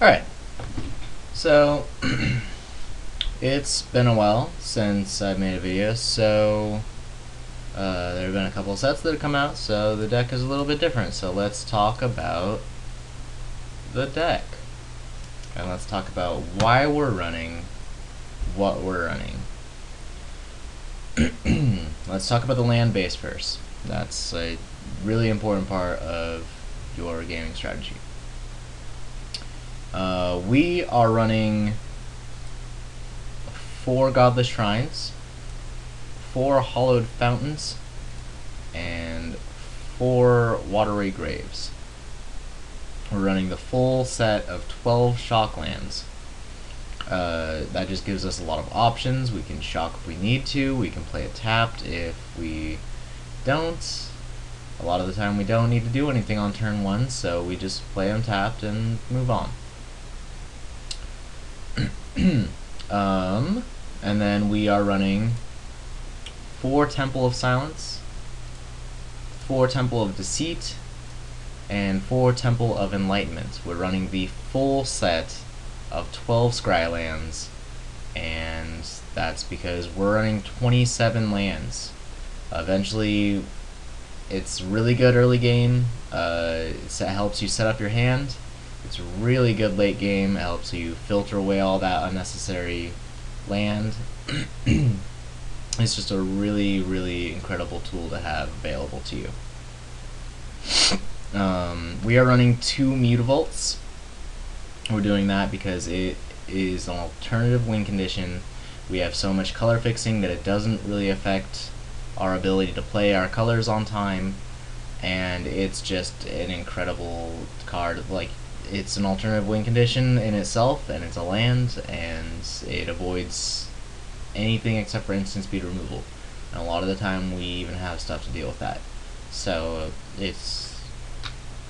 Alright, so it's been a while since I've made a video, so there have been a couple of sets that have come out, so the deck is a little bit different. So let's talk about the deck. And let's talk about why we're running what we're running. Let's talk about the land base first. That's a really important part of your gaming strategy. We are running 4 Godless Shrines, 4 Hollowed Fountains, and 4 Watery Graves. We're running the full set of 12 Shocklands. That just gives us a lot of options. We can shock if we need to. We can play it tapped if we don't. A lot of the time we don't need to do anything on turn 1, so we just play untapped and move on. And then we are running 4 Temple of Silence, 4 Temple of Deceit, and 4 Temple of Enlightenment. We're running the full set of 12 Scrylands, and that's because we're running 27 lands. Eventually, it's really good early game. It helps you set up your hand. It's really good late game. It helps you filter away all that unnecessary land. It's just a really, really incredible tool to have available to you. We are running 2 Mutavaults. We're doing that because it is an alternative win condition. We have so much color fixing that it doesn't really affect our ability to play our colors on time, and it's just an incredible card. Like, it's an alternative win condition in itself, and it's a land, and it avoids anything except for instant speed removal. And a lot of the time we even have stuff to deal with that. So it's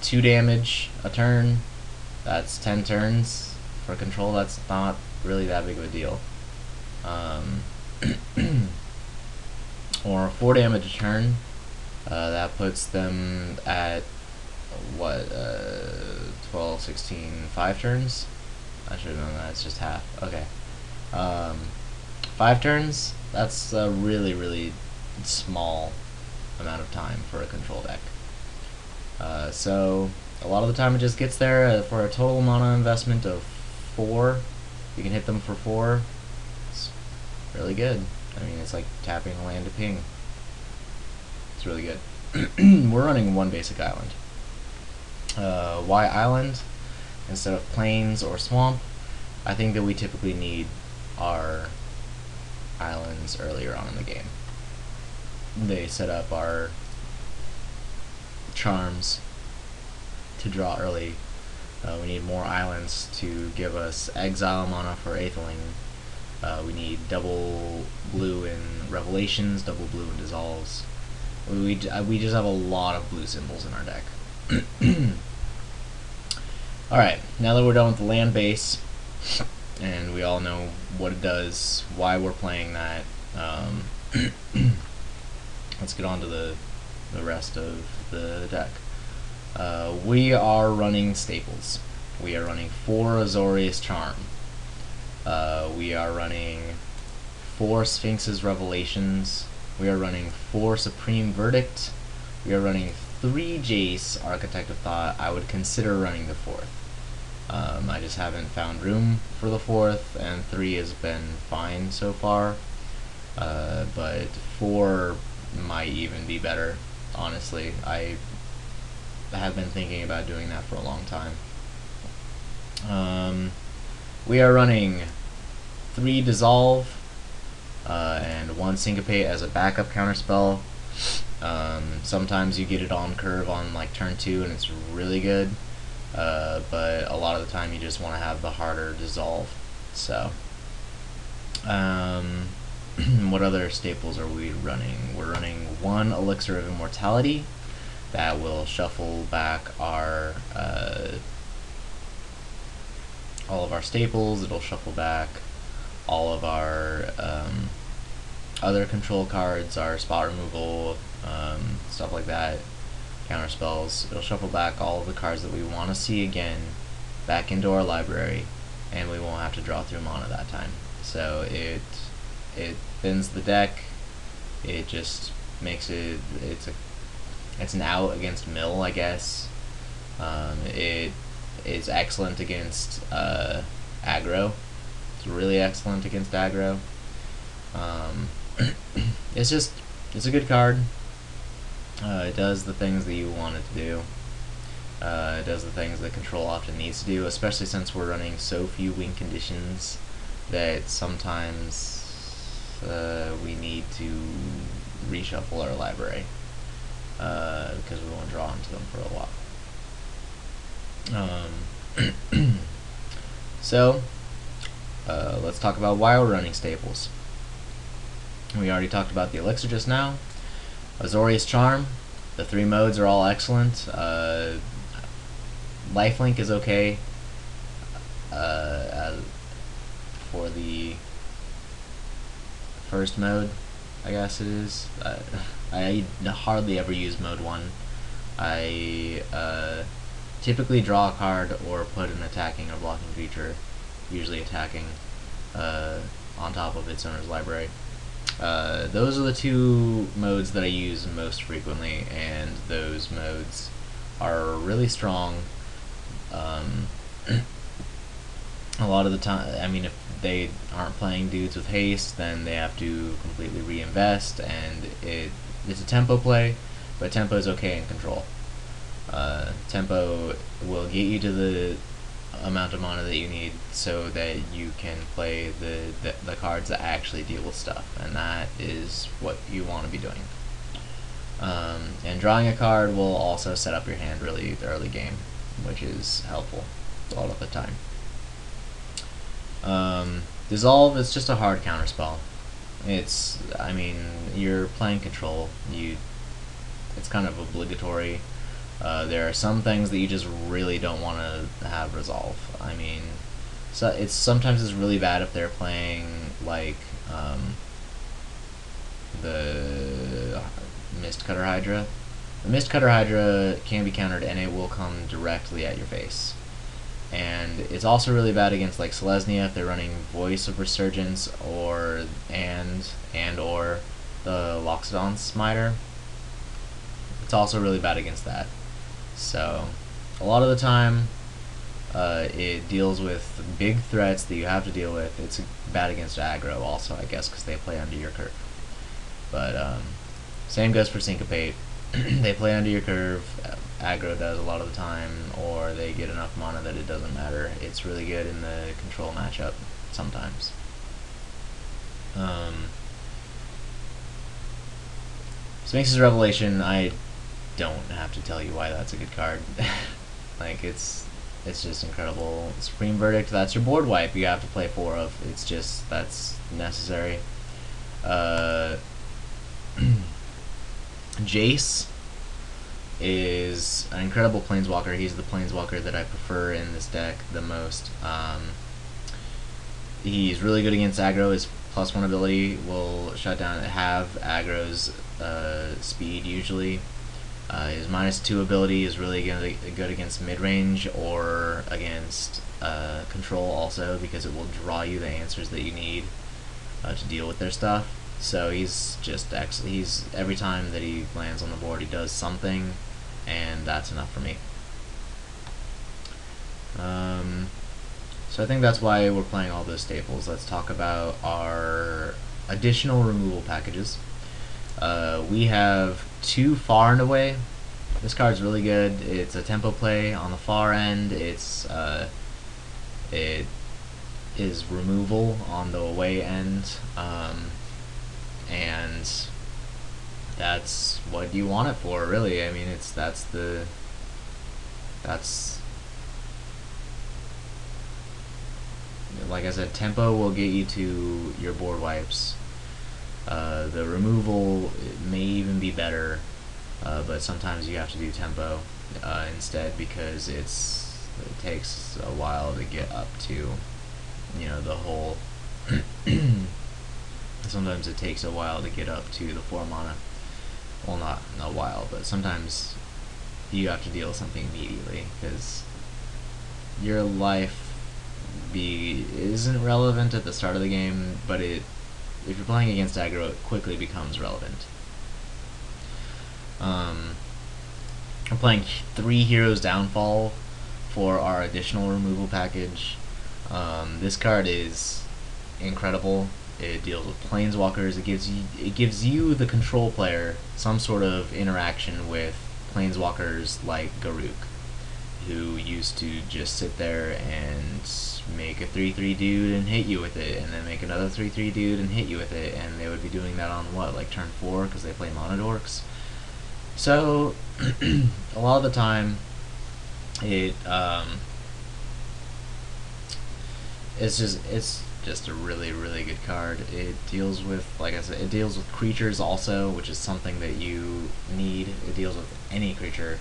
2 damage a turn. That's 10 turns for control. That's not really that big of a deal. Or 4 damage a turn. That puts them at what, 12, 16, 5 turns? I should have known that. It's just half. Okay. 5 turns? That's a really, really small amount of time for a control deck. So a lot of the time it just gets there for a total mana investment of 4. You can hit them for 4. It's really good. I mean, it's like tapping a land to ping. It's really good. We're running 1 basic island. Why island instead of plains or swamp? I think that we typically need our islands earlier on in the game. They set up our charms to draw early. We need more islands to give us exile mana for Aetherling. We need double blue in Revelations, double blue in Dissolves. We just have a lot of blue symbols in our deck. Alright, now that we're done with the land base, and we all know what it does, why we're playing that, let's get on to the rest of the deck. We are running staples. We are running 4 Azorius Charm. We are running 4 Sphinx's Revelations. We are running 4 Supreme Verdict. We are running 3 Jace, Architect of Thought. I would consider running the 4th. I just haven't found room for the 4th, and 3 has been fine so far. But 4 might even be better, honestly. I have been thinking about doing that for a long time. We are running 3 Dissolve and 1 Syncopate as a backup counterspell. Sometimes you get it on curve on like turn 2 and it's really good, but a lot of the time you just want to have the harder Dissolve. So what other staples are we running? We're running 1 Elixir of Immortality. That will shuffle back our all of our staples. It'll shuffle back all of our other control cards, our spot removal, stuff like that, counter spells. It'll shuffle back all of the cards that we want to see again back into our library, and we won't have to draw through mana that time. So it thins the deck. It just makes it's an out against mill, I guess. It is excellent against aggro. It's really excellent against aggro. It's a good card. It does the things that you want it to do. It does the things that control often needs to do, especially since we're running so few win conditions that sometimes we need to reshuffle our library because we won't draw into them for a while. So let's talk about why we're running staples. We already talked about the elixir just now. Azorius Charm. The 3 modes are all excellent. Lifelink is okay for the first mode, I guess it is. I hardly ever use mode 1. I typically draw a card or put an attacking or blocking creature, usually attacking, on top of its owner's library. Those are the 2 modes that I use most frequently, and those modes are really strong. A lot of the time, I mean, if they aren't playing dudes with haste, then they have to completely reinvest, and it's a tempo play, but tempo is okay in control. Tempo will get you to the amount of mana that you need so that you can play the cards that actually deal with stuff, and that is what you want to be doing. And drawing a card will also set up your hand really early game, which is helpful a lot of the time. Dissolve is just a hard counterspell. I mean, you're playing control. It's kind of obligatory. There are some things that you just really don't want to have resolve. I mean, so sometimes it's really bad if they're playing like the Mistcutter Hydra. The Mistcutter Hydra can be countered, and it will come directly at your face. And it's also really bad against like Selesnya if they're running Voice of Resurgence or or the Loxodon Smiter. It's also really bad against that. So a lot of the time it deals with big threats that you have to deal with. It's bad against aggro also, I guess, because they play under your curve. But same goes for Syncopate. They play under your curve. Aggro does a lot of the time, or they get enough mana that it doesn't matter. It's really good in the control matchup sometimes. Sphinx's Revelation, I don't have to tell you why that's a good card. Like, it's just incredible. Supreme Verdict, that's your board wipe you have to play 4 of. It's just, that's necessary. Jace is an incredible planeswalker. He's the planeswalker that I prefer in this deck the most. He's really good against aggro. His +1 ability will shut down have aggro's speed usually. His -2 ability is really good against mid-range or against control also, because it will draw you the answers that you need to deal with their stuff. So he's just every time that he lands on the board, he does something, and that's enough for me. So I think that's why we're playing all those staples. Let's talk about our additional removal packages. We have 2 Far and Away. This card's really good. It's a tempo play on the far end. It is removal on the away end. And that's what you want it for, really. I mean, that's like I said, tempo will get you to your board wipes. The removal may even be better, but sometimes you have to do tempo instead, because it takes a while to get up to, the whole. Sometimes it takes a while to get up to the 4 mana. Well, not a while, but sometimes you have to deal with something immediately, because your life isn't relevant at the start of the game, but if you're playing against aggro, it quickly becomes relevant. We're playing 3 Heroes Downfall for our additional removal package. This card is incredible. It deals with planeswalkers. It gives you the control player some sort of interaction with planeswalkers like Garruk, who used to just sit there and make a 3/3 dude and hit you with it, and then make another 3/3 dude and hit you with it, and they would be doing that on what, like turn 4, because they play Monodorks. So a lot of the time, it's just a really, really good card. It deals with, like I said, it deals with creatures also, which is something that you need. It deals with any creature.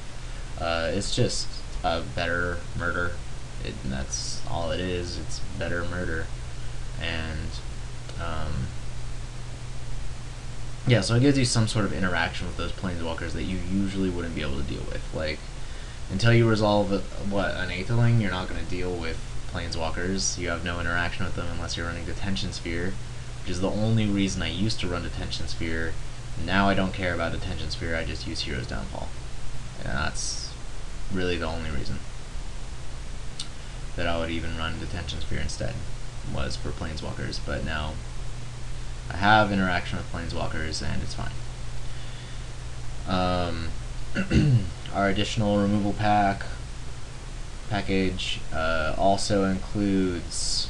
It's just a better murder. And that's all it is. It's better murder. And yeah, so it gives you some sort of interaction with those planeswalkers that you usually wouldn't be able to deal with. Like, until you resolve an Aetherling, you're not going to deal with planeswalkers. You have no interaction with them unless you're running Detention Sphere, which is the only reason I used to run Detention Sphere. Now I don't care about Detention Sphere, I just use Heroes Downfall. And that's really the only reason that I would even run Detention Sphere instead, was for planeswalkers. But now I have interaction with planeswalkers and it's fine. Our additional removal package also includes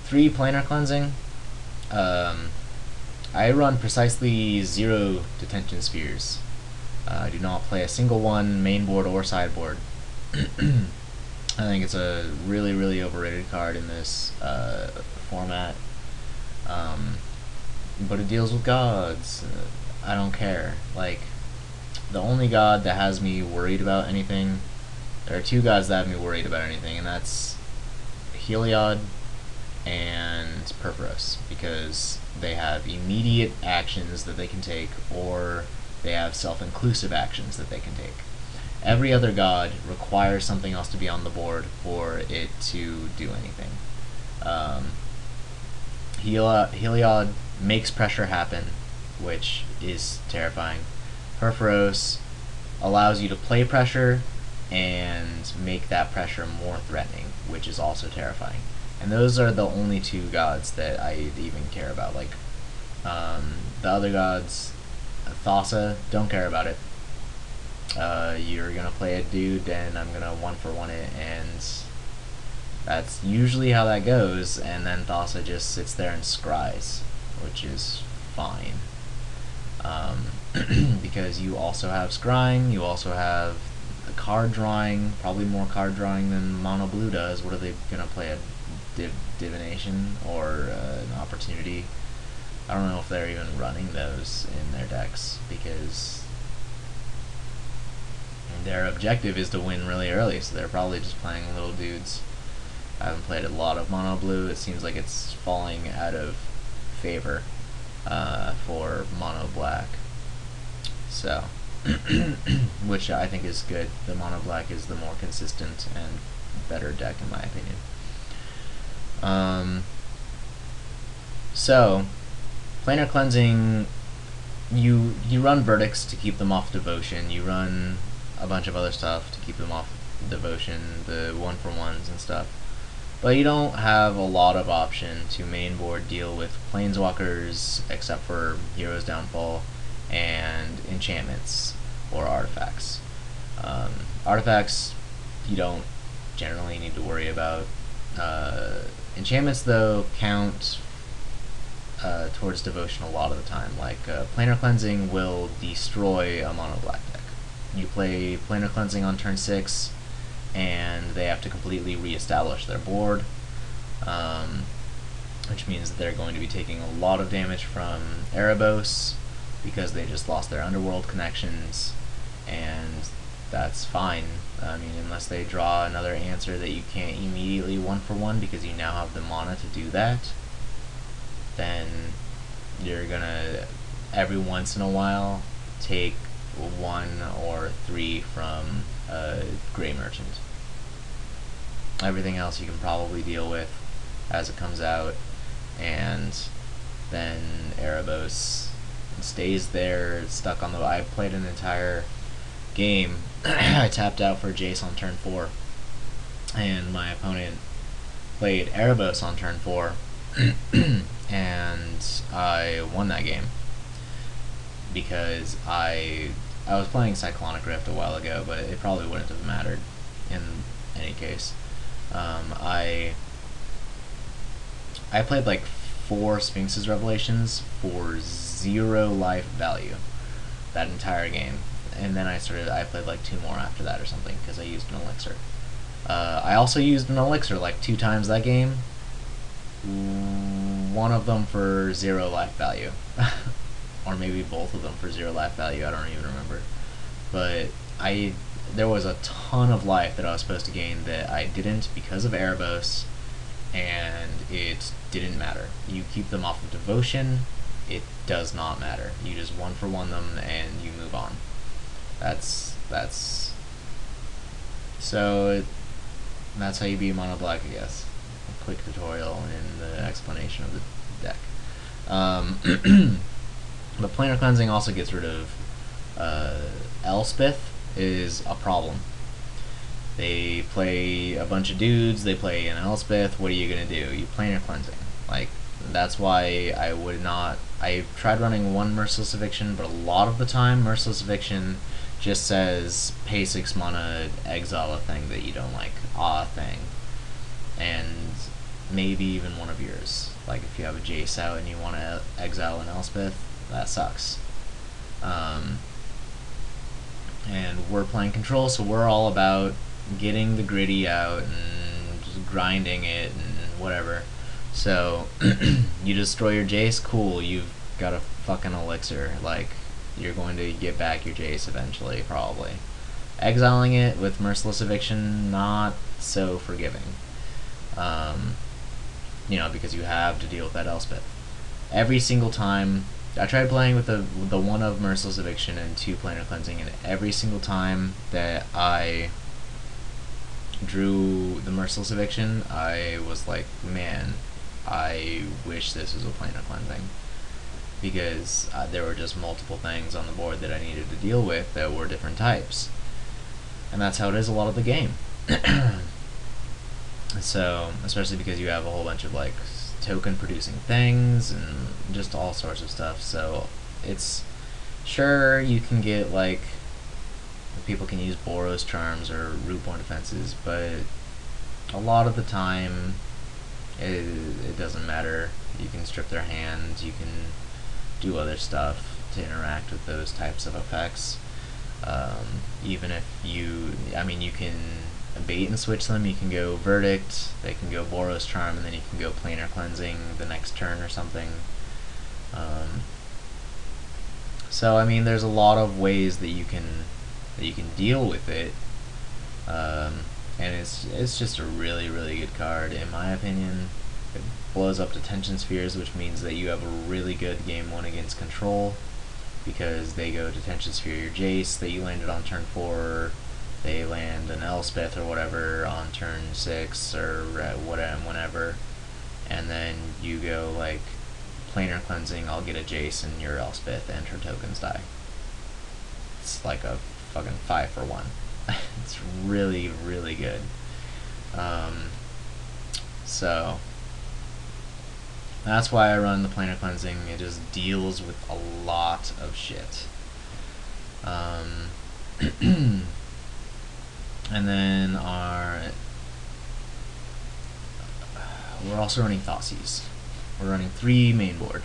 3 Planar Cleansing. I run precisely 0 Detention Spheres. I do not play a single one, main board or sideboard. I think it's a really, really overrated card in this format. But it deals with gods. I don't care. Like, the only god that has me worried about anything, there are 2 gods that have me worried about anything, and that's Heliod and Purphoros, because they have immediate actions that they can take, or they have self-inclusive actions that they can take. Every other god requires something else to be on the board for it to do anything. Heliod makes pressure happen, which is terrifying. Purphoros allows you to play pressure and make that pressure more threatening, which is also terrifying. And those are the only 2 gods that I even care about. Like, the other gods, Thassa, don't care about it. You're gonna play a dude and I'm gonna 1-for-1 it, and that's usually how that goes, and then Thassa just sits there and scries, which is fine. Because you also have scrying, you also have the card drawing, probably more card drawing than Mono Blue does. What are they gonna play, a Divination or an Opportunity? I don't know if they're even running those in their decks, because their objective is to win really early, so they're probably just playing little dudes. I haven't played a lot of Mono Blue. It seems like it's falling out of favor for Mono Black. So, which I think is good. The Mono Black is the more consistent and better deck in my opinion. So, Planar Cleansing, you run Verdicts to keep them off Devotion. You run a bunch of other stuff to keep them off Devotion, the 1-for-1s and stuff. But you don't have a lot of option to main board deal with planeswalkers, except for Heroes Downfall and enchantments or artifacts. Artifacts you don't generally need to worry about. Enchantments, though, count towards Devotion a lot of the time. Like, Planar Cleansing will destroy a mono black deck. You play Planar Cleansing on turn 6, and they have to completely reestablish their board, which means that they're going to be taking a lot of damage from Erebos, because they just lost their Underworld connections, and that's fine. I mean, unless they draw another answer that you can't immediately 1-for-1 because you now have the mana to do that, then you're gonna, every once in a while, take 1 or 3 from a Grey Merchant. Everything else you can probably deal with as it comes out, and then Erebos stays there, stuck on the. I played an entire game. I tapped out for Jace on turn 4, and my opponent played Erebos on turn 4, and I won that game because I was playing Cyclonic Rift a while ago, but it probably wouldn't have mattered in any case. I played like 4 Sphinx's Revelations for 0 life value that entire game, and then I played like 2 more after that or something because I used an elixir. I also used an elixir like 2 times that game. One of them for 0 life value. Or maybe both of them for 0 life value, I don't even remember. But there was a ton of life that I was supposed to gain that I didn't because of Erebos, and it didn't matter. You keep them off of Devotion, it does not matter. You just 1-for-1 them and you move on. So that's how you beat Mono Black, I guess. A quick tutorial in the explanation of the deck. But Planar Cleansing also gets rid of Elspeth is a problem. They play a bunch of dudes, they play an Elspeth, what are you gonna do? You Planar Cleansing. Like, that's why I tried running one Merciless Eviction, but a lot of the time Merciless Eviction just says pay 6 mana, exile a thing that you don't like, a thing. And maybe even one of yours. Like if you have a Jace out and you want to exile an Elspeth, that sucks. And we're playing Control, so we're all about getting the gritty out and just grinding it and whatever. So you destroy your Jace, cool, you've got a fucking elixir. Like, you're going to get back your Jace eventually, probably. Exiling it with Merciless Eviction, not so forgiving. Because you have to deal with that Elspeth. Every single time, I tried playing with the 1 of Merciless Eviction and 2 Planar Cleansing, and every single time that I drew the Merciless Eviction, I was like, man, I wish this was a Planar Cleansing. Because there were just multiple things on the board that I needed to deal with that were different types. And that's how it is a lot of the game. So, especially because you have a whole bunch of like token producing things and just all sorts of stuff. So it's sure you can get like people can use Boros Charms or Rootborn Defenses, but a lot of the time it doesn't matter. You can strip their hands, you can do other stuff to interact with those types of effects. Even if you can bait and switch them. You can go Verdict, they can go Boros Charm, and then you can go Planar Cleansing the next turn or something. So there's a lot of ways that you can deal with it, and it's just a really, really good card in my opinion. It blows up Detention Spheres, which means that you have a really good game 1 against Control, because they go Detention Sphere your Jace that you landed on turn 4, they land an Elspeth or whatever on turn 6 or whenever, and then you go like Planar Cleansing, I'll get a Jace and your Elspeth and her tokens die. It's like a fucking 5-for-1. It's really, really good. So that's why I run the Planar Cleansing. It just deals with a lot of shit. And then we're also running Thoughtseize. We're running 3 main board.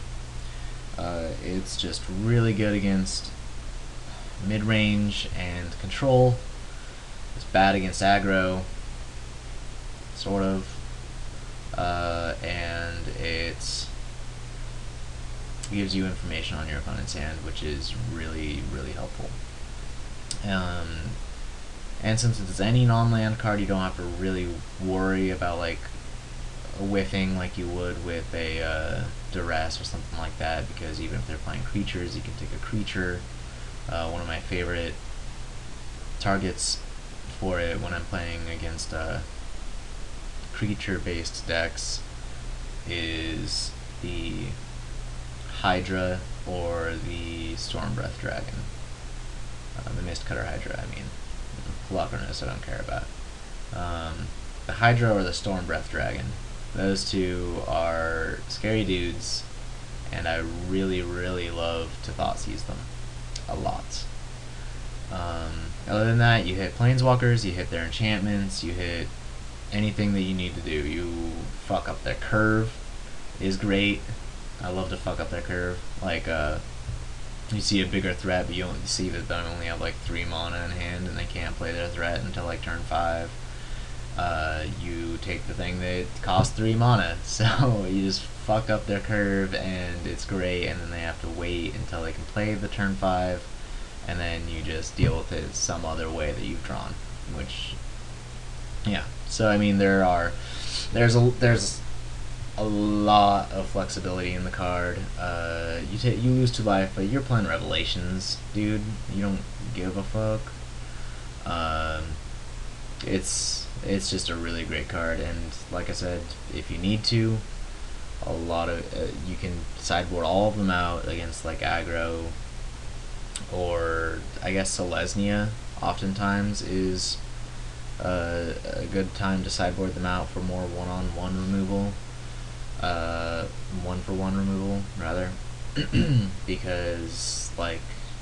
It's just really good against mid-range and Control. It's bad against aggro, sort of. And it gives you information on your opponent's hand, which is really, really helpful. And since it's any non-land card, you don't have to really worry about like whiffing like you would with a Duress or something like that, because even if they're playing creatures, you can take a creature. One of my favorite targets for it when I'm playing against creature-based decks is the Hydra or the Stormbreath Dragon. The Mistcutter Hydra, I mean. Colorless, I don't care about. The Hydra or the Stormbreath Dragon. Those two are scary dudes, and I really, really love to Thoughtseize them. A lot. Other than that, you hit Planeswalkers, you hit their enchantments, you hit anything that you need to do. You fuck up their curve is great. I love to fuck up their curve. Like, you see a bigger threat, but you see that they only have like 3 mana in hand and they can't play their threat until like turn 5. You take the thing that costs 3 mana, so you just fuck up their curve and it's great, and then they have to wait until they can play the turn 5, and then you just deal with it some other way that you've drawn, which, yeah. So I mean, there's a lot of flexibility in the card. You lose 2 life, but you're playing Revelations, dude. You don't give a fuck. It's just a really great card, and like I said, if you need to, a lot of you can sideboard all of them out against like aggro, or I guess Selesnya oftentimes is a good time to sideboard them out for more one-on-one removal. 1-for-1 removal, rather, because like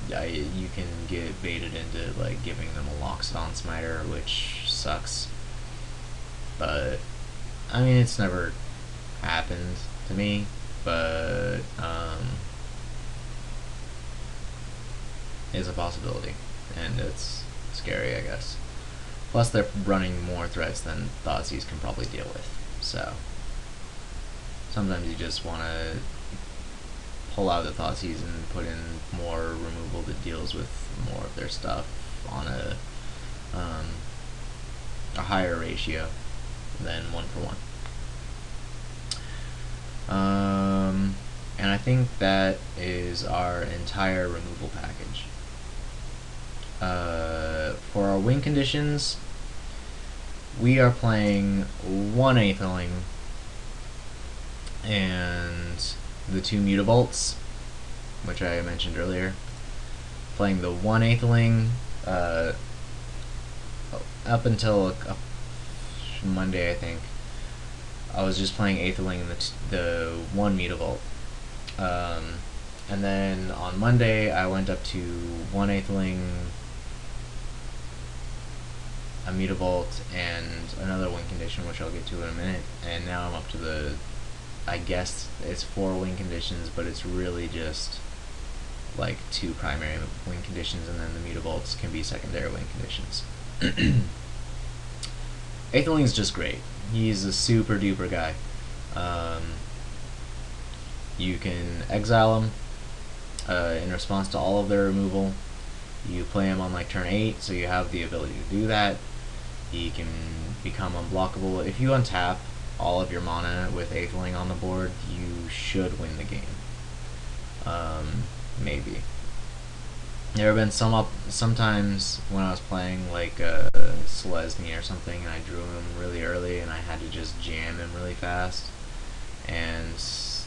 you can get baited into like giving them a Loxodon Smiter, which sucks. But I mean, it's never happened to me, but is a possibility, and it's scary, I guess. Plus, they're running more threats than Thoughtseize can probably deal with, so sometimes you just want to pull out the Thoughtseize and put in more removal that deals with more of their stuff on a higher ratio than 1-for-1. And I think that is our entire removal package. For our win conditions, we are playing 1 Aetherling and the 2 Mutabolts, which I mentioned earlier. Playing the 1 Aetherling up until Monday, I think. I was just playing Aetherling and the 1 Mutavault. And then on Monday, I went up to 1 Aetherling, a Mutavault, and another win condition, which I'll get to in a minute. And now I'm up to I guess it's 4 win conditions, but it's really just like 2 primary win conditions, and then the Mutavaults can be secondary win conditions. Aetherling's just great. He's a super duper guy. You can exile him in response to all of their removal. You play him on like turn 8, so you have the ability to do that. He can become unblockable. If you untap all of your mana with Aetherling on the board, you should win the game. Maybe. There have been sometimes when I was playing like Selesnya or something, and I drew him really early, and I had to just jam him really fast. And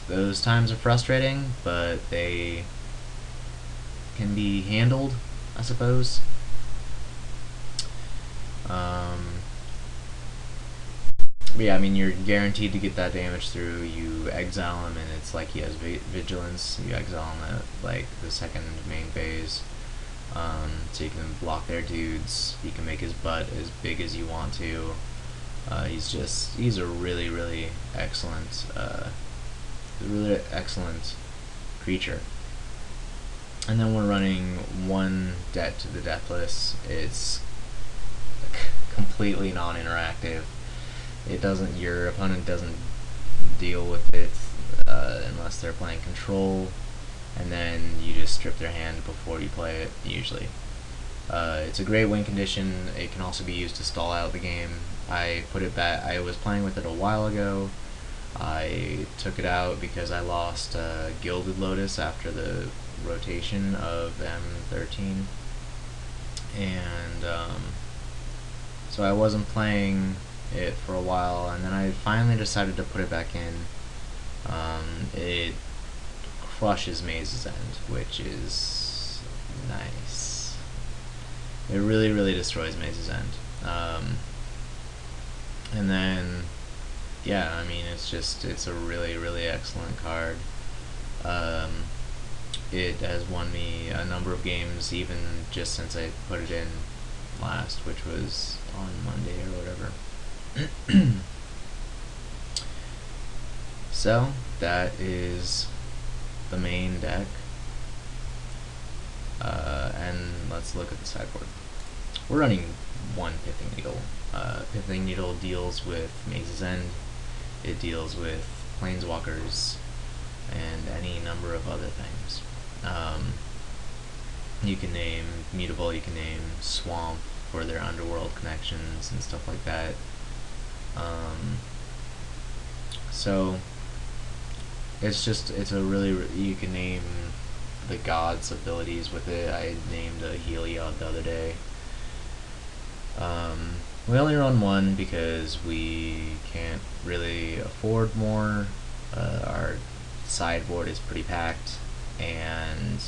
those times are frustrating, but they can be handled, I suppose. But yeah, I mean, you're guaranteed to get that damage through. You exile him, and it's like he has vigilance. You exile him at like the second main phase, so you can block their dudes. You can make his butt as big as you want to. He's a really, really excellent, creature. And then we're running 1 Debt to the Deathless. It's completely non-interactive. Your opponent doesn't deal with it unless they're playing control, and then you just strip their hand before you play it, usually. It's a great win condition. It can also be used to stall out the game. I put it back. I was playing with it a while ago. I took it out because I lost Gilded Lotus after the rotation of M13, and so I wasn't playing it for a while, and then I finally decided to put it back in. It crushes Maze's End, which is nice. It really, really destroys Maze's End. And then, yeah, I mean, it's a really, really excellent card. It has won me a number of games, even just since I put it in last, which was on Monday or whatever. So, that is the main deck. And let's look at the sideboard. We're running one Pithing Needle. Pithing Needle deals with Maze's End. It deals with Planeswalkers and any number of other things. You can name Mutable, you can name Swamp for their underworld connections and stuff like that. So it's a really, you can name the gods' abilities with it. I named a Heliod the other day. We only run one because we can't really afford more. Our sideboard is pretty packed, and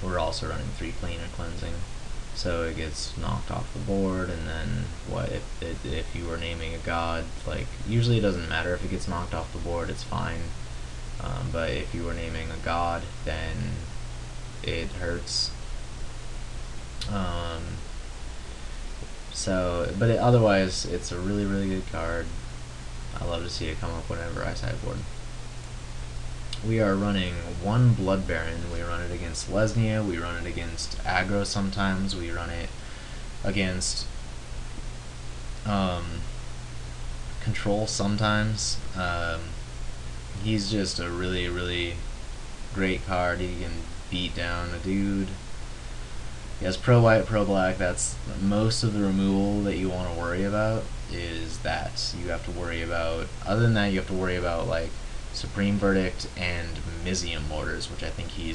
we're also running 3 Planar Cleansing, so it gets knocked off the board. And then what if you were naming a god, like, usually it doesn't matter if it gets knocked off the board, it's fine. But if you were naming a god, then it hurts. But otherwise, it's a really, really good card. I love to see it come up whenever I sideboard. We are running one Blood Baron. We run it against Lesnia, we run it against aggro sometimes, we run it against control sometimes. He's just a really, really great card. He can beat down a dude. He has pro white, pro black. That's most of the removal that you want to worry about, is that you have to worry about. Other than that, you have to worry about like Supreme Verdict and Mizium Mortars, which I think he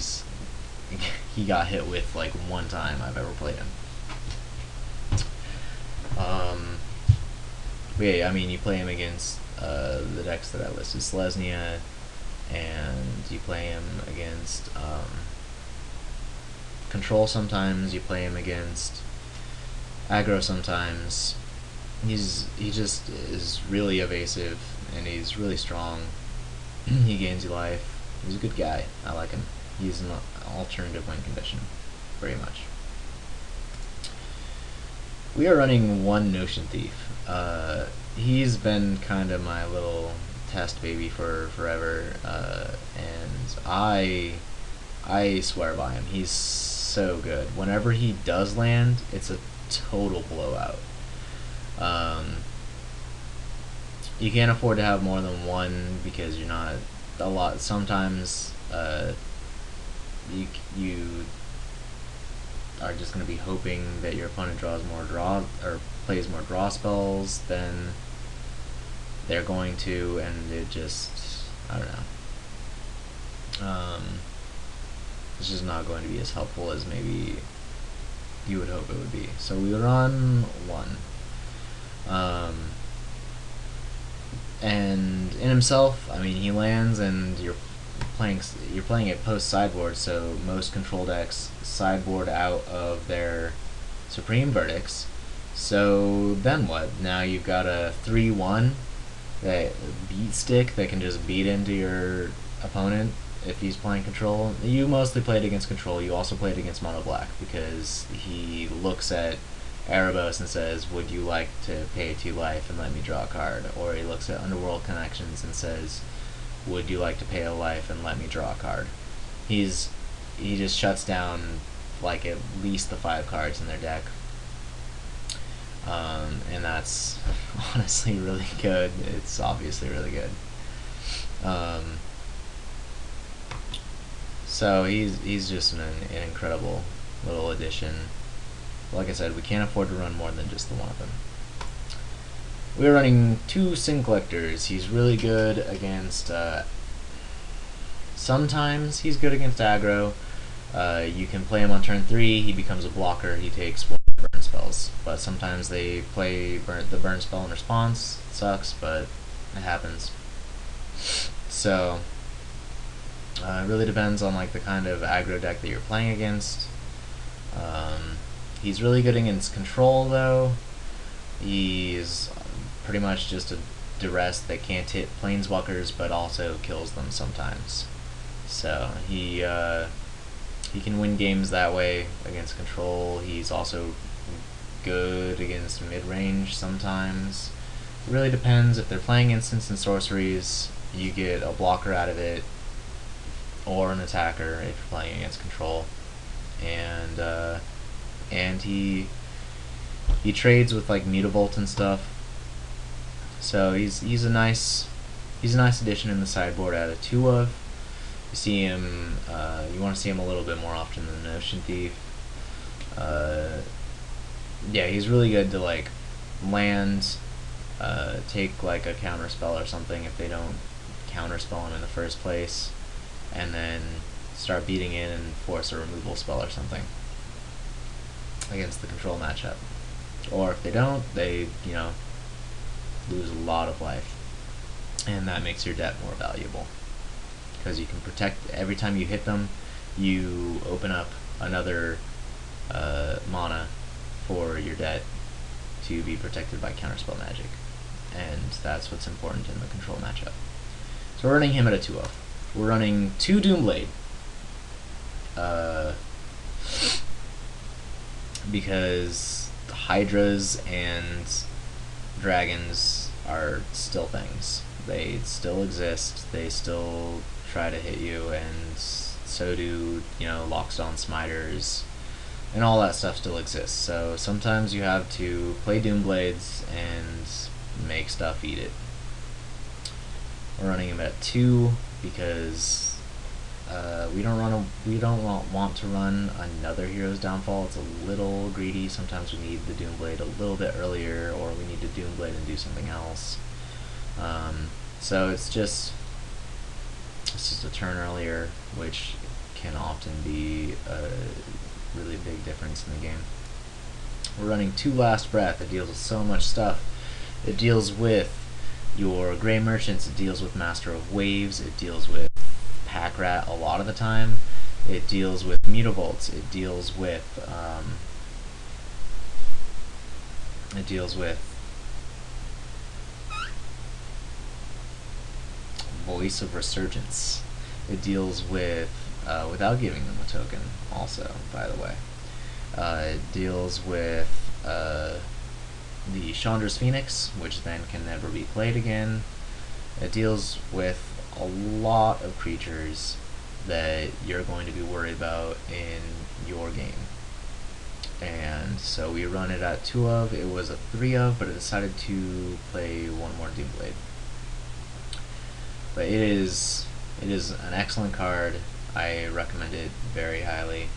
got hit with like one time I've ever played him. But yeah, I mean, you play him against the decks that I listed, Selesnya, and you play him against control sometimes, you play him against aggro sometimes. He just is really evasive, and he's really strong. He gains you life. He's a good guy. I like him. He's an alternative win condition, very much. We are running one Notion Thief. He's been kind of my little test baby for forever, and I swear by him. He's so good. Whenever he does land, it's a total blowout. You can't afford to have more than one because you're not a lot. Sometimes you are just going to be hoping that your opponent draws more plays more draw spells than they're going to, and it just, I don't know. It's just not going to be as helpful as maybe you would hope it would be. So we run one. And in himself, I mean, he lands, and you're playing it post sideboard, so most control decks sideboard out of their Supreme Verdicts. So then what? Now you've got a 3/1 that beat stick that can just beat into your opponent if he's playing control. You mostly played against control. You also played against mono black because he looks at Erebos and says, would you like to pay 2 life and let me draw a card? Or he looks at Underworld Connections and says, would you like to pay a life and let me draw a card? He just shuts down like at least the 5 cards in their deck. And that's honestly really good. It's obviously really good. So he's just an incredible little addition. Like I said, we can't afford to run more than just the one of them. We're running 2 Sin Collectors. He's really good against, sometimes he's good against aggro. You can play him on turn 3, he becomes a blocker, he takes 1 burn spell. spells, but sometimes they play the burn spell in response. It sucks, but it happens. So it really depends on like the kind of aggro deck that you're playing against. He's really good against control though. He's pretty much just a duress that can't hit planeswalkers but also kills them sometimes. So he can win games that way against control. He's also good against mid-range sometimes. It really depends. If they're playing instants and sorceries, you get a blocker out of it, or an attacker if you're playing against control. And he trades with like Mutavault and stuff. So he's a nice addition in the sideboard out of 2 of. You see him. You want to see him a little bit more often than Ocean Thief. Yeah, he's really good to like land, take like a counter spell or something if they don't counter spell him in the first place, and then start beating in and force a removal spell or something against the control matchup. Or if they don't, they lose a lot of life, and that makes your deck more valuable because you can protect every time you hit them. You open up another mana for your deck to be protected by counterspell magic, and that's what's important in the control matchup. So we're running him at a 2/0. We're running 2 Doomblade because Hydras and dragons are still things. They still exist. They still try to hit you, and so do Lockstone Smiters, and all that stuff still exists. So sometimes you have to play Doomblades and make stuff eat it. We're running him at 2 because we don't want to run another Hero's Downfall. It's a little greedy. Sometimes we need the Doomblade a little bit earlier, or we need to Doomblade and do something else. So it's just a turn earlier, which can often be a really big difference in the game. We're running 2 Last Breath. It deals with so much stuff. It deals with your Grey Merchants. It deals with Master of Waves. It deals with Pack Rat a lot of the time. It deals with Mutavaults. It deals with Voice of Resurgence. It deals with without giving them a token also, by the way. It deals with the Chandra's Phoenix, which then can never be played again. It deals with a lot of creatures that you're going to be worried about in your game. And so we run it at 2 of. It was a 3 of, but I decided to play 1 more Doomblade. But it is an excellent card. I recommend it very highly.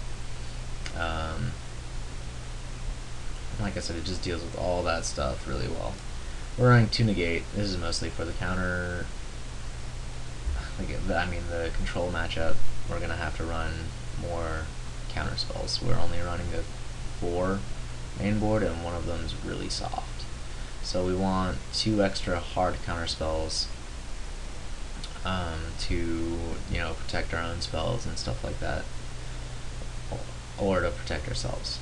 Like I said, it just deals with all that stuff really well. We're running 2 Negate. This is mostly for the counter. The control matchup. We're gonna have to run more counter spells. We're only running the 4 main board, and one of them's really soft. So we want 2 extra hard counter spells to protect our own spells and stuff like that, or to protect ourselves.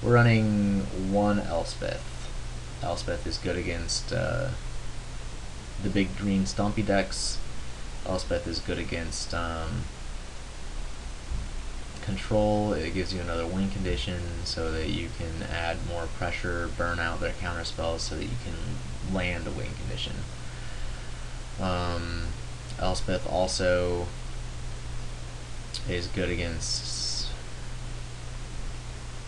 We're running 1 Elspeth. Elspeth is good against the big green stompy decks. Elspeth is good against control. It gives you another win condition so that you can add more pressure, burn out their counter spells so that you can land a win condition. Elspeth also is good against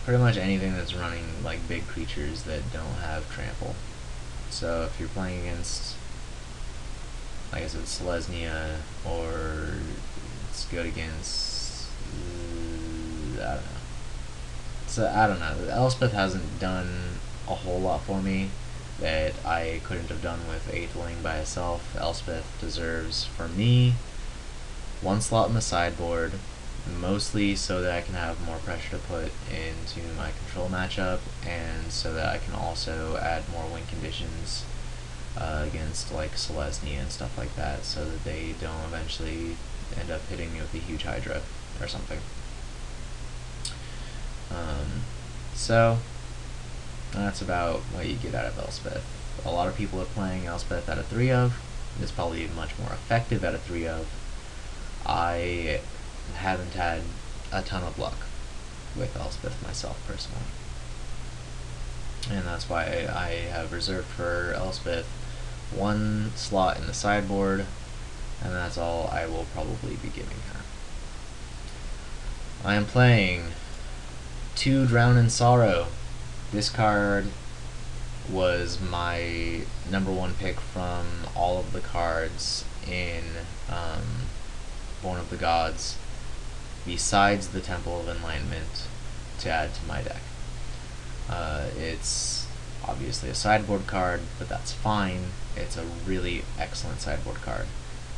pretty much anything that's running like big creatures that don't have trample. So if you're playing against, like I said, Selesnya, or it's good against I don't know. Elspeth hasn't done a whole lot for me that I couldn't have done with Aetheling by itself. Elspeth deserves, for me, 1 slot in the sideboard mostly so that I can have more pressure to put into my control matchup, and so that I can also add more win conditions against like Selesnya and stuff like that, so that they don't eventually end up hitting me with a huge Hydra or something. So that's about what you get out of Elspeth. A lot of people are playing Elspeth out of 3 of. It's probably much more effective out of 3 of. I haven't had a ton of luck with Elspeth myself personally, and that's why I have reserved for Elspeth 1 slot in the sideboard, and that's all I will probably be giving her. I am playing 2 Drown in Sorrow. This card was my #1 pick from all of the cards in Born of the Gods, besides the Temple of Enlightenment, to add to my deck. It's obviously a sideboard card, but that's fine. It's a really excellent sideboard card.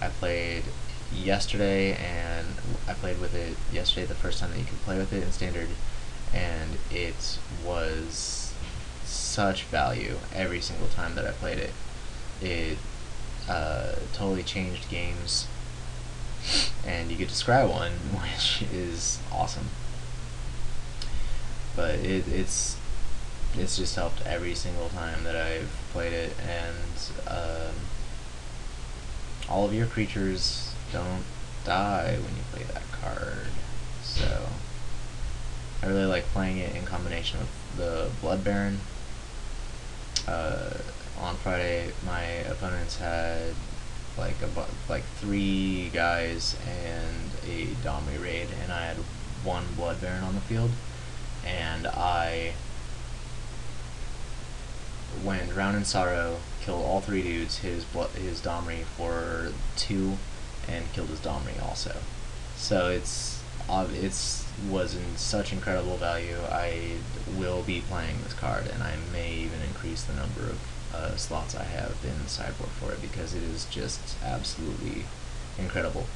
I played yesterday, and I played with it yesterday, the first time that you could play with it in Standard, and it was such value every single time that I played it. It totally changed games, and you get to scry one, which is awesome. But it's just helped every single time that I've played it, and all of your creatures don't die when you play that card. So I really like playing it in combination with the Blood Baron. On Friday, my opponents had like 3 guys and a Domri raid, and I had 1 Blood Baron on the field, and I went Drown in Sorrow, killed all 3 dudes, his Domri for 2, and killed his Domri also. So it's was in such incredible value. I will be playing this card, and I may even increase the number of slots I have in the sideboard for it, because it is just absolutely incredible.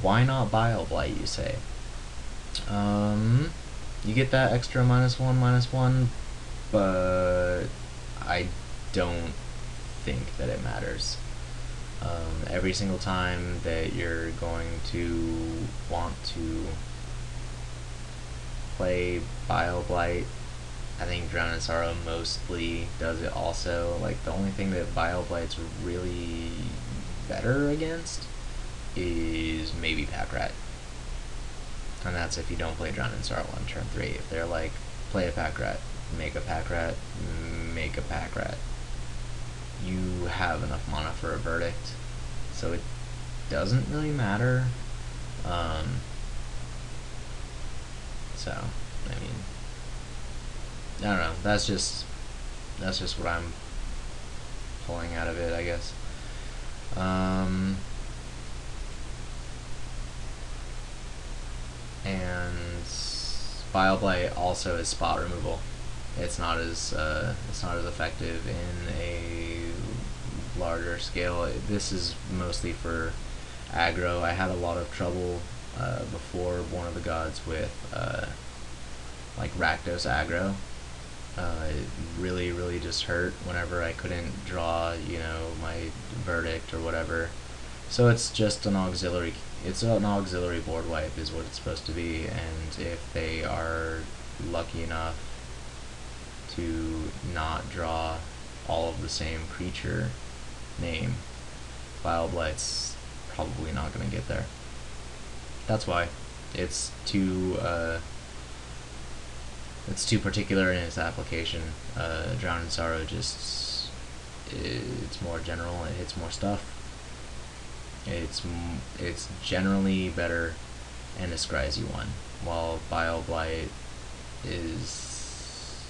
Why not Bile Blight, you say? You get that extra -1/-1, but I don't think that it matters. Every single time that you're going to want to play Bile Blight, I think Drown in Sorrow mostly does it also. Like, the only thing that Bile Blight's really better against is maybe Pack Rat. And that's if you don't play Drown in Sorrow on turn 3. If they're like, play a Pack Rat, make a Pack Rat, make a Pack Rat, you have enough mana for a Verdict, so it doesn't really matter. So, I mean, I don't know. That's just what I'm pulling out of it, I guess. And Bile Blight also is spot removal. It's not as effective in a larger scale. This is mostly for aggro. I had a lot of trouble before Born of the Gods with like Rakdos aggro. It really just hurt whenever I couldn't draw, my Verdict or whatever. So it's just an auxiliary. It's an auxiliary board wipe is what it's supposed to be, and if they are lucky enough to not draw all of the same creature name, Bile Blight's probably not going to get there. That's why it's too particular in its application. Drown in Sorrow it's more general. It hits more stuff. It's generally better, and it scries you 1. While Bile Blight it's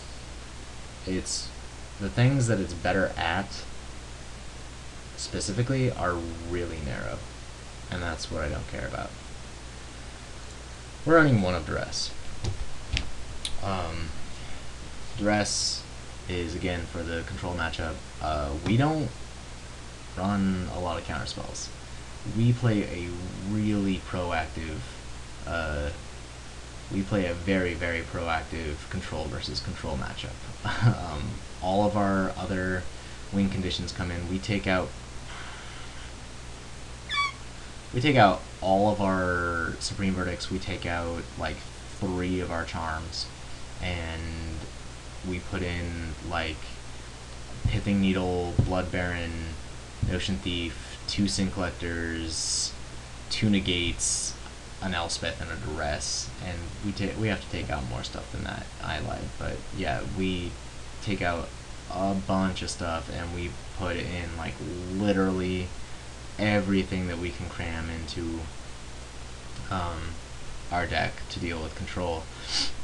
the things that it's better at specifically are really narrow, and that's what I don't care about. We're running 1 of Duress. Duress is, again, for the control matchup. We don't run a lot of counterspells. We play a really proactive we play a very, very proactive control versus control matchup. All of our other win conditions come in. We take out all of our Supreme Verdicts. We take out like 3 of our charms, and we put in like Pithing Needle, Blood Baron, Notion Thief, 2 Sin Collectors, 2 Negates, an Elspeth, and a Duress, and we have to take out more stuff than that. I lied, but yeah, we take out a bunch of stuff, and we put in like literally everything that we can cram into our deck to deal with control.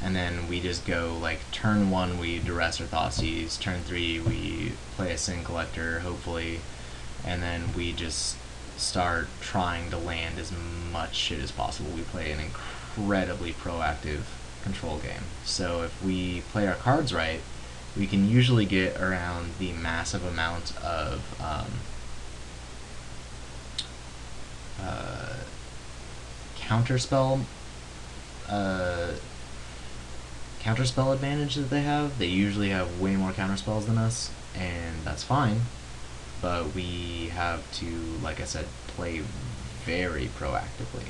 And then we just go like turn 1 we Duress or Thoughtseize, turn 3 we play a Sin Collector, hopefully, and then we just start trying to land as much shit as possible. We play an incredibly proactive control game. So if we play our cards right, we can usually get around the massive amount of counterspell advantage that they have. They usually have way more counterspells than us, and that's fine, but we have to, like I said, play very proactively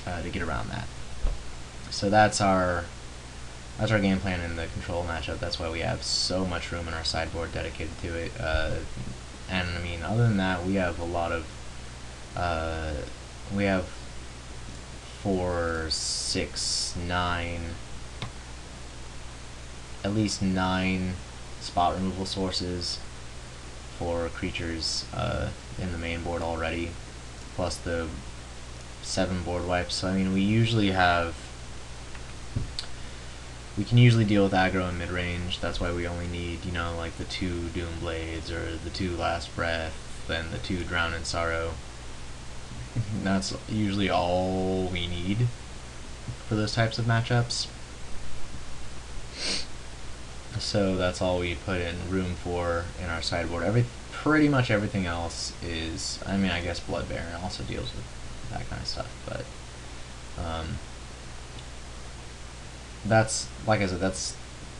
to get around that. So that's our game plan in the control matchup. That's why we have so much room in our sideboard dedicated to it. And I mean, other than that, we have a lot of we have 4, 6, 9, at least 9 spot removal sources for creatures in the main board already, plus the 7 board wipes. So I mean, we can usually deal with aggro in mid-range. That's why we only need, you know, like the 2 Doom Blades or the 2 Last Breath, then the 2 Drown in Sorrow. That's usually all we need for those types of matchups. So that's all we put in room for in our sideboard. Pretty much everything else is, I mean, I guess Blood Baron also deals with that kind of stuff, but that's, like I said, that's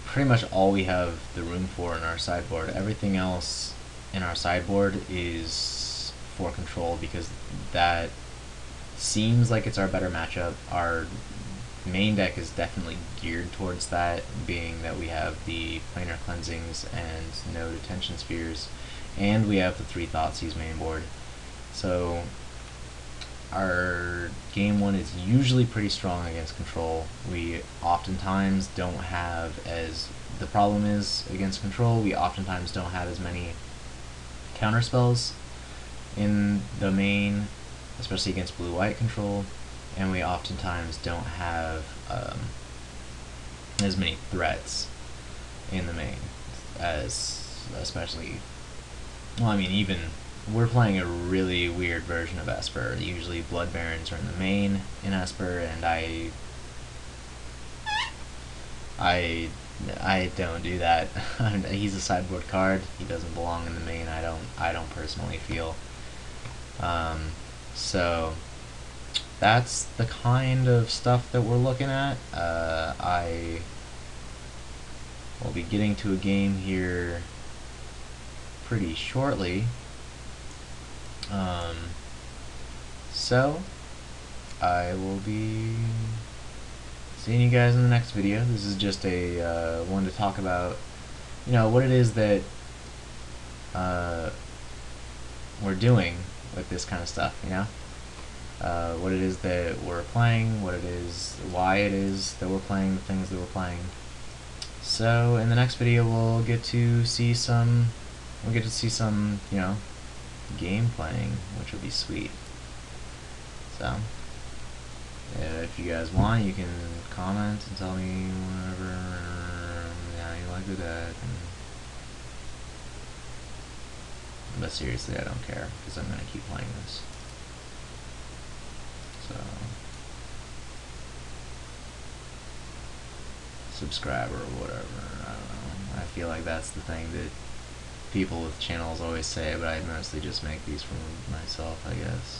pretty much all we have the room for in our sideboard. Everything else in our sideboard is for control, because that seems like it's our better matchup. Our main deck is definitely geared towards that, being that we have the Planar Cleansings and no Detention Spheres, and we have the 3 Thoughtseize main board. So our game 1 is usually pretty strong against control. We oftentimes don't have the problem is, against control, we oftentimes don't have as many counterspells in the main, especially against blue-white control, and we oftentimes don't have as many threats in the main as, especially, well, I mean, even we're playing a really weird version of Esper. Usually Blood Barons are in the main in Esper, and I don't do that. He's a sideboard card. He doesn't belong in the main. I don't personally feel. So that's the kind of stuff that we're looking at. I will be getting to a game here pretty shortly. So I will be seeing you guys in the next video. This is just a one to talk about, you know, what it is that we're doing with this kind of stuff, you know, what it is that we're playing, what it is, why it is that we're playing the things that we're playing. So in the next video we'll get to see some, you know, game playing, which would be sweet. So if you guys want, you can comment and tell me whatever how you like the deck. But seriously, I don't care, because I'm going to keep playing this. So subscribe or whatever, I don't know. I feel like that's the thing that people with channels always say, but I mostly just make these for myself, I guess.